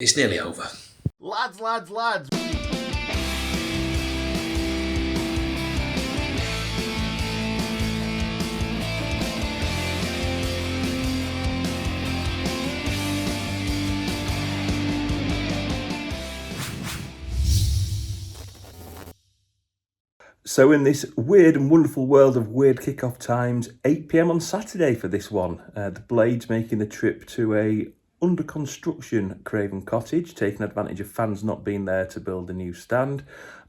It's nearly over. Lads. So in this weird and wonderful world of weird kickoff times, 8 p.m. on Saturday for this one. The Blades making the trip to a under construction Craven Cottage, taking advantage of fans not being there to build a new stand.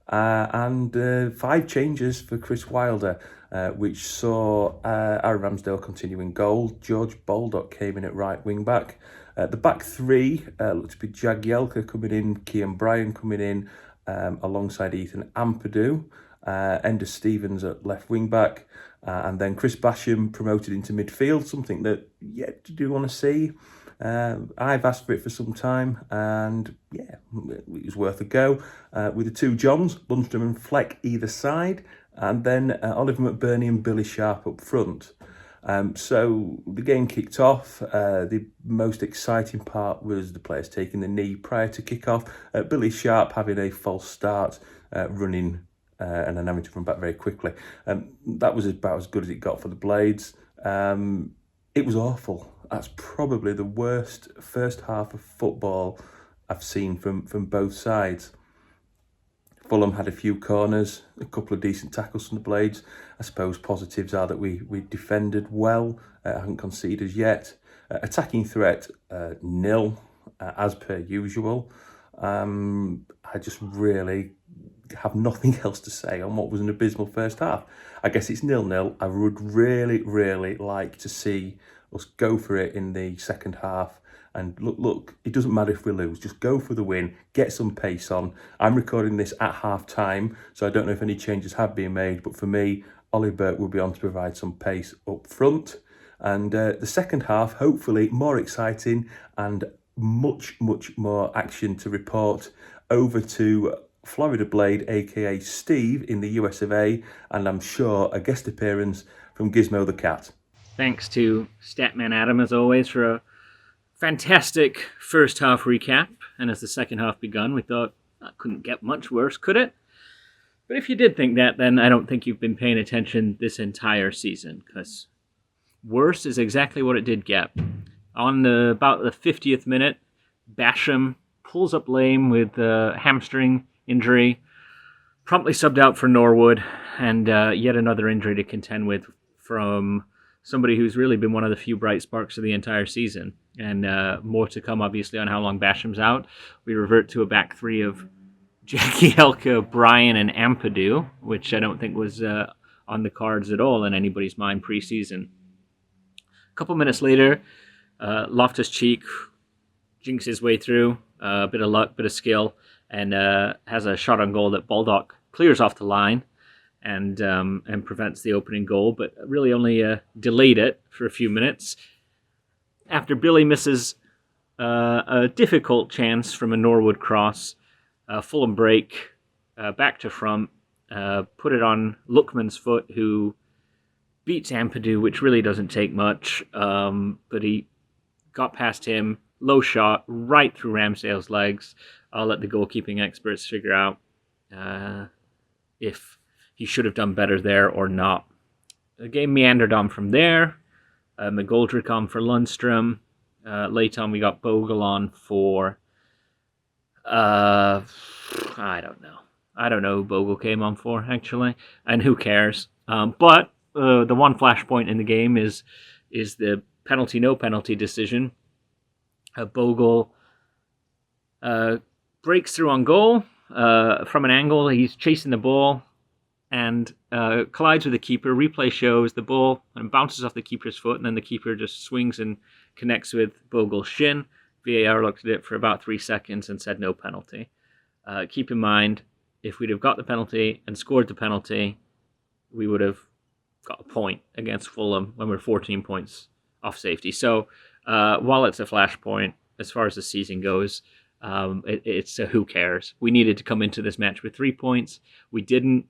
And 5 changes for Chris Wilder, which saw Aaron Ramsdale continue in goal. George Baldock came in at right wing back. The back three looked to be Jagielka coming in, Kian Bryan coming in alongside Ethan Ampadu. Ender Stevens at left wing back, and then Chris Basham promoted into midfield, something that yet to do want to see. I've asked for it for some time, and yeah, it was worth a go. With the two Johns, Lundstrom and Fleck either side, and then Oliver McBurney and Billy Sharp up front. So the game kicked off. The most exciting part was the players taking the knee prior to kick-off. Billy Sharp having a false start, running and then having to run back very quickly. That was about as good as it got for the Blades. It was awful. That's probably the worst first half of football I've seen from both sides. Fulham had a few corners, a couple of decent tackles from the Blades. I suppose positives are that we defended well, haven't conceded yet. Attacking threat, nil, as per usual. I just really have nothing else to say on what was an abysmal first half. I guess it's 0-0. I would really like to see us go for it in the second half. And look, it doesn't matter if we lose. Just go for the win, get some pace on. I'm recording this at half time, so I don't know if any changes have been made. But for me, Ollie Burke will be on to provide some pace up front. And the second half, hopefully, more exciting and much more action to report. Over to Florida Blade, aka Steve, in the US of A, and I'm sure a guest appearance from Gizmo the Cat. Thanks to Statman Adam, as always, for a fantastic first half recap. And as the second half begun, we thought, that couldn't get much worse, could it? But if you did think that, then I don't think you've been paying attention this entire season, because worse is exactly what it did get. On about the 50th minute, Basham pulls up lame with a hamstring injury, promptly subbed out for Norwood, and yet another injury to contend with from somebody who's really been one of the few bright sparks of the entire season. And more to come, obviously, on how long Basham's out. We revert to a back three of Jagielka, Bryan, and Ampadu, which I don't think was on the cards at all in anybody's mind preseason. A couple minutes later, Loftus-Cheek jinks his way through, a bit of luck, bit of skill, and has a shot on goal that Baldock clears off the line and prevents the opening goal, but really only delayed it for a few minutes. After Billy misses a difficult chance from a Norwood cross, Fulham break, back to front, put it on Lookman's foot, who beats Ampadu, which really doesn't take much, but he got past him, low shot, right through Ramsdale's legs. I'll let the goalkeeping experts figure out if he should have done better there or not. The game meandered on from there. McGoldrick on for Lundstrom. Late on, we got Bogle on for... I don't know who Bogle came on for, actually. And who cares? But the one flashpoint in the game is the penalty, no penalty decision. Bogle breaks through on goal from an angle. He's chasing the ball and collides with the keeper. Replay shows the ball and bounces off the keeper's foot, and then the keeper just swings and connects with Bogle's shin. VAR looked at it for about 3 seconds and said no penalty. Keep in mind, if we'd have got the penalty and scored the penalty, we would have got a point against Fulham when we're 14 points off safety. So while it's a flashpoint, as far as the season goes, it's a who cares. We needed to come into this match with 3 points. We didn't.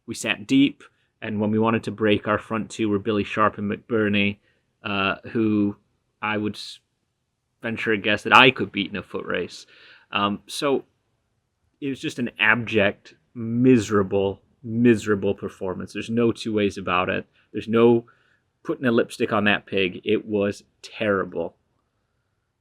We sat deep, and when we wanted to break, our front two were Billy Sharp and McBurney, who I would venture a guess that I could beat in a foot race. So it was just an abject, miserable performance. There's no two ways about it. There's no putting a lipstick on that pig. It was terrible.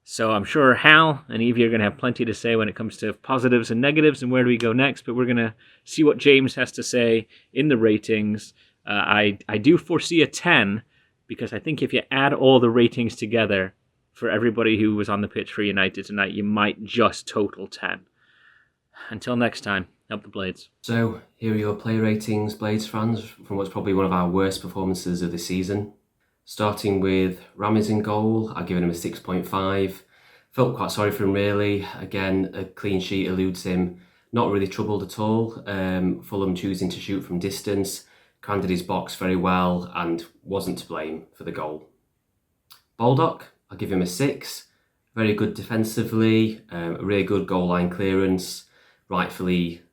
So I'm sure Hal and Evie are going to have plenty to say when it comes to positives and negatives and where do we go next, but we're going to see what James has to say in the ratings. I do foresee a 10, because I think if you add all the ratings together for everybody who was on the pitch for United tonight, you might just total 10. Until next time, help the Blades. So, here are your play ratings, Blades fans, from what's probably one of our worst performances of the season. Starting with Ramis in goal, I've given him a 6.5. Felt quite sorry for him, really. Again, a clean sheet eludes him. Not really troubled at all. Fulham choosing to shoot from distance. Commanded his box very well and wasn't to blame for the goal. Baldock, I'll give him a 6. Very good defensively. A really good goal line clearance. Rightfully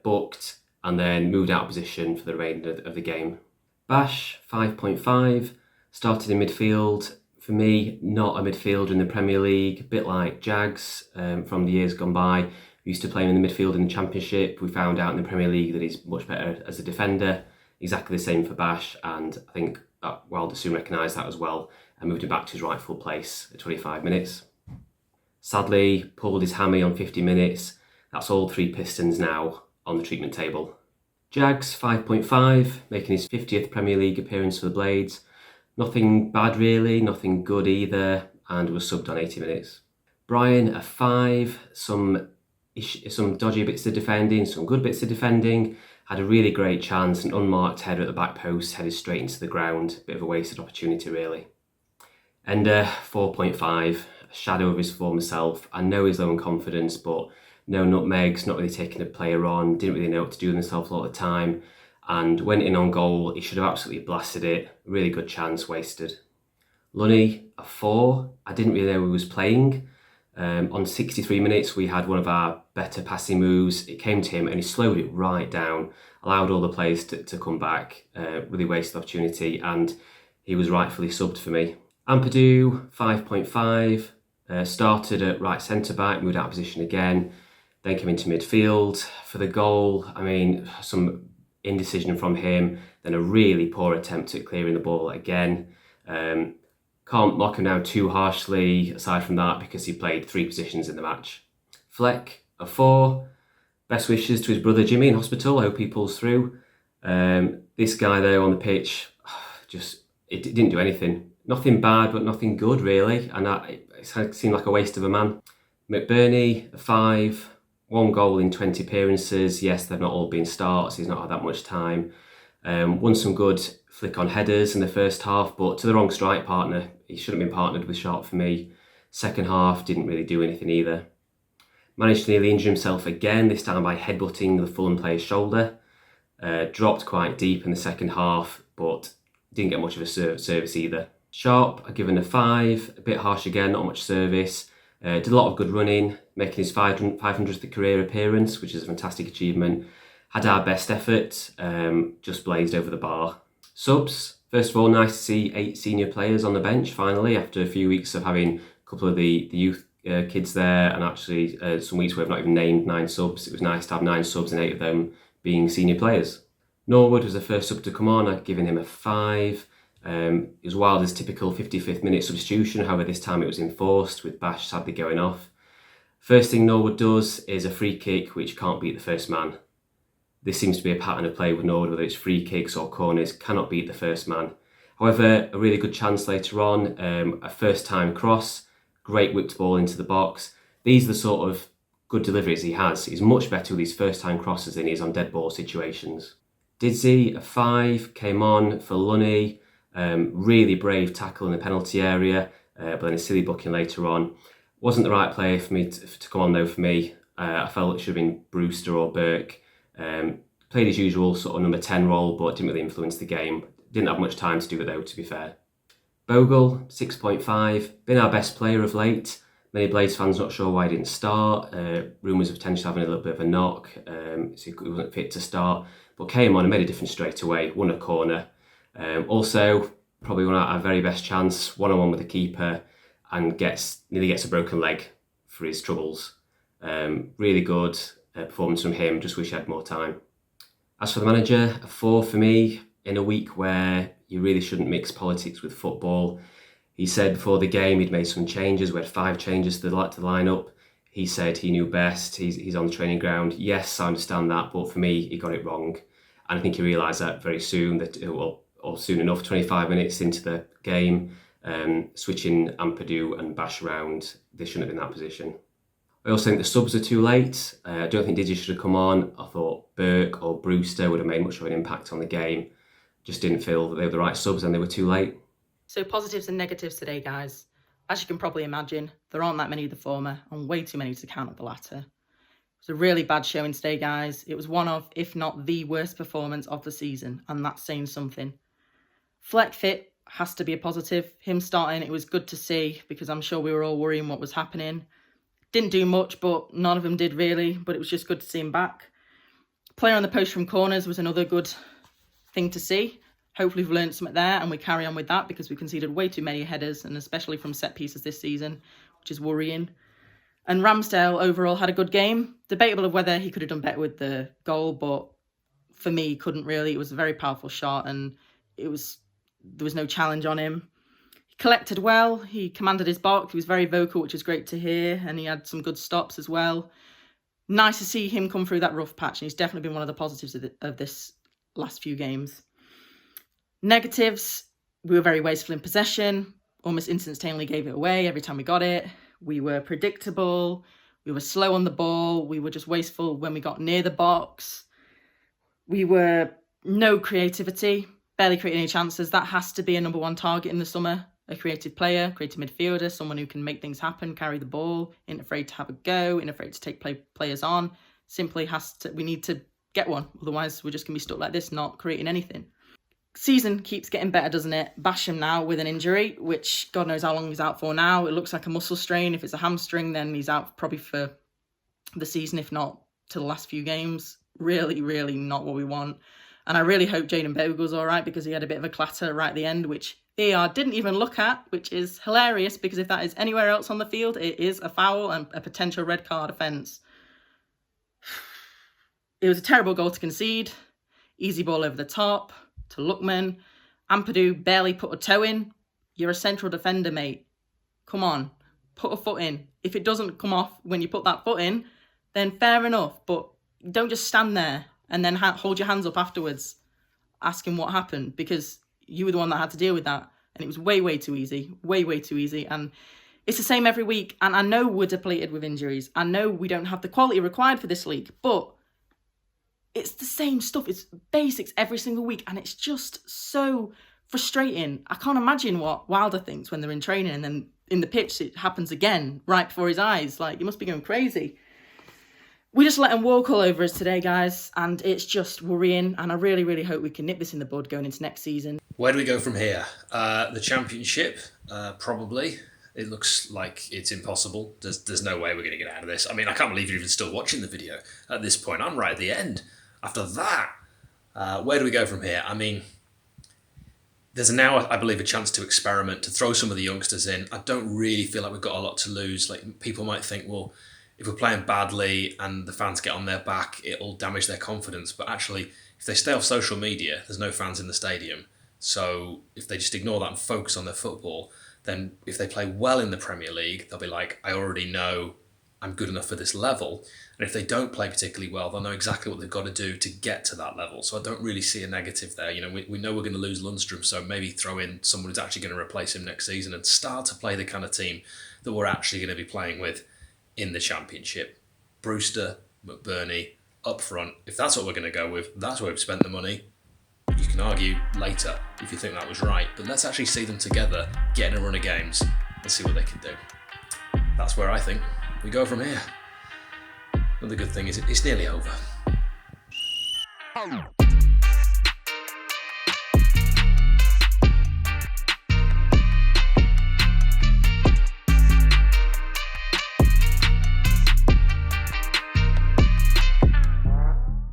booked, and then moved out of position for the remainder of the game. Bash, 5.5. Started in midfield. For me, not a midfielder in the Premier League. A bit like Jags from the years gone by. We used to play him in the midfield in the Championship. We found out in the Premier League that he's much better as a defender. Exactly the same for Bash, and I think Wilder soon recognised that as well and moved him back to his rightful place at 25 minutes. Sadly, pulled his hammy on 50 minutes. That's all 3 Pistons now on the treatment table. Jags, 5.5, making his 50th Premier League appearance for the Blades. Nothing bad really, nothing good either, and was subbed on 80 minutes. Brian, a 5, some dodgy bits of defending, some good bits of defending. Had a really great chance, an unmarked header at the back post, headed straight into the ground. Bit of a wasted opportunity really. Ender, 4.5, a shadow of his former self. I know he's low in confidence, but no nutmegs, not really taking a player on, didn't really know what to do with himself a lot of the time, and went in on goal. He should have absolutely blasted it. Really good chance wasted. Lunny, a 4. I didn't really know he was playing. On 63 minutes, we had one of our better passing moves. It came to him and he slowed it right down, allowed all the players to come back. Really wasted opportunity, and he was rightfully subbed for me. Ampadu, 5.5. Started at right centre-back, moved out of position again, then came into midfield. For the goal, I mean, some indecision from him, then a really poor attempt at clearing the ball again. Can't mock him now too harshly, aside from that, because he played 3 positions in the match. Fleck, a 4. Best wishes to his brother Jimmy in hospital. I hope he pulls through. This guy though on the pitch, it didn't do anything. Nothing bad, but nothing good really, and it seemed like a waste of a man. McBurney, a 5. 1 goal in 20 appearances. Yes, they've not all been starts. He's not had that much time. Won some good flick on headers in the first half, but to the wrong strike partner. He shouldn't have been partnered with Sharp for me. Second half, didn't really do anything either. Managed to nearly injure himself again, this time by headbutting the Fulham player's shoulder. Dropped quite deep in the second half, but didn't get much of a service either. Sharp, I've given a 5. A bit harsh again, not much service. Did a lot of good running, making his 500th career appearance, which is a fantastic achievement. Had our best effort, just blazed over the bar. Subs, first of all, nice to see 8 senior players on the bench finally, after a few weeks of having a couple of the youth kids there, and actually some weeks where I've not even named 9 subs. It was nice to have 9 subs and 8 of them being senior players. Norwood was the first sub to come on. I've given him a 5. It was Wilder's typical 55th minute substitution, however this time it was enforced, with Bash sadly going off. First thing Norwood does is a free kick which can't beat the first man. This seems to be a pattern of play with Norwood, whether it's free kicks or corners, cannot beat the first man. However, a really good chance later on, a first time cross, great whipped ball into the box. These are the sort of good deliveries he has. He's much better with his first time crosses than he is on dead ball situations. Didsey, a 5, came on for Lunny. Really brave tackle in the penalty area, but then a silly booking later on. Wasn't the right player for me to come on though for me. I felt it should have been Brewster or Burke. Played his usual sort of number 10 role, but didn't really influence the game. Didn't have much time to do it though, to be fair. Bogle, 6.5. Been our best player of late. Many Blades fans not sure why he didn't start. Rumours of potentially having a little bit of a knock, so he wasn't fit to start. But came on and made a difference straight away. Won a corner. Also, probably one of our very best chance, one-on-one with the keeper, and nearly gets a broken leg for his troubles. Really good performance from him. Just wish he had more time. As for the manager, a 4 for me in a week where you really shouldn't mix politics with football. He said before the game he'd made some changes. We had 5 changes to the lineup. He said he knew best. He's on the training ground. Yes, I understand that, but for me, he got it wrong. And I think he realised that very soon, or soon enough, 25 minutes into the game, switching Ampadu and Bash around, they shouldn't have been in that position. I also think the subs are too late. I don't think Digi should have come on. I thought Burke or Brewster would have made much of an impact on the game. Just didn't feel that they were the right subs and they were too late. So positives and negatives today, guys. As you can probably imagine, there aren't that many of the former and way too many to count up the latter. It was a really bad showing today, guys. It was one of, if not the worst performance of the season, and that's saying something. Fleck fit has to be a positive. Him starting, it was good to see, because I'm sure we were all worrying what was happening. Didn't do much, but none of them did really, but it was just good to see him back. Player on the post from corners was another good thing to see. Hopefully we've learned something there and we carry on with that, because we conceded way too many headers, and especially from set pieces this season, which is worrying. And Ramsdale overall had a good game. Debatable of whether he could have done better with the goal, but for me, he couldn't really. It was a very powerful shot and there was no challenge on him. He collected well. He commanded his box. He was very vocal, which is great to hear. And he had some good stops as well. Nice to see him come through that rough patch. And he's definitely been one of the positives of this last few games. Negatives, we were very wasteful in possession. Almost instantaneously gave it away every time we got it. We were predictable. We were slow on the ball. We were just wasteful when we got near the box. We were no creativity, barely creating any chances. That has to be a number one target in the summer. A creative player, creative midfielder, someone who can make things happen, carry the ball, ain't afraid to have a go, ain't afraid to take players on. Simply we need to get one. Otherwise, we're just going to be stuck like this, not creating anything. Season keeps getting better, doesn't it? Basham now with an injury, which God knows how long he's out for now. It looks like a muscle strain. If it's a hamstring, then he's out probably for the season, if not to the last few games. Really, really not what we want. And I really hope Jayden Bogle's all right, because he had a bit of a clatter right at the end, which VAR didn't even look at, which is hilarious, because if that is anywhere else on the field, it is a foul and a potential red card offence. It was a terrible goal to concede. Easy ball over the top to Lookman. Ampadu barely put a toe in. You're a central defender, mate. Come on, put a foot in. If it doesn't come off when you put that foot in, then fair enough. But don't just stand there and then hold your hands up afterwards asking what happened, because you were the one that had to deal with that. And it was way, way too easy. Way, way too easy. And it's the same every week. And I know we're depleted with injuries. I know we don't have the quality required for this league. But it's the same stuff. It's basics every single week. And it's just so frustrating. I can't imagine what Wilder thinks when they're in training and then in the pitch it happens again right before his eyes. Like, he must be going crazy. We just let him walk all over us today, guys. And it's just worrying. And I really, really hope we can nip this in the bud going into next season. Where do we go from here? The Championship, probably. It looks like it's impossible. There's no way we're going to get out of this. I mean, I can't believe you're even still watching the video at this point. I'm right at the end. After that, where do we go from here? I mean, there's now, I believe, a chance to experiment, to throw some of the youngsters in. I don't really feel like we've got a lot to lose. Like, people might think, well, if we're playing badly and the fans get on their back, it'll damage their confidence. But actually, if they stay off social media, there's no fans in the stadium. So if they just ignore that and focus on their football, then if they play well in the Premier League, they'll be like, I already know I'm good enough for this level. And if they don't play particularly well, they'll know exactly what they've got to do to get to that level. So I don't really see a negative there. You know, we know we're going to lose Lundstrom, so maybe throw in someone who's actually going to replace him next season and start to play the kind of team that we're actually going to be playing with in the Championship. Brewster, McBurney, up front. If that's what we're going to go with, that's where we've spent the money. You can argue later if you think that was right, but let's actually see them together, get in a run of games and see what they can do. That's where I think we go from here. And the good thing is it's nearly over.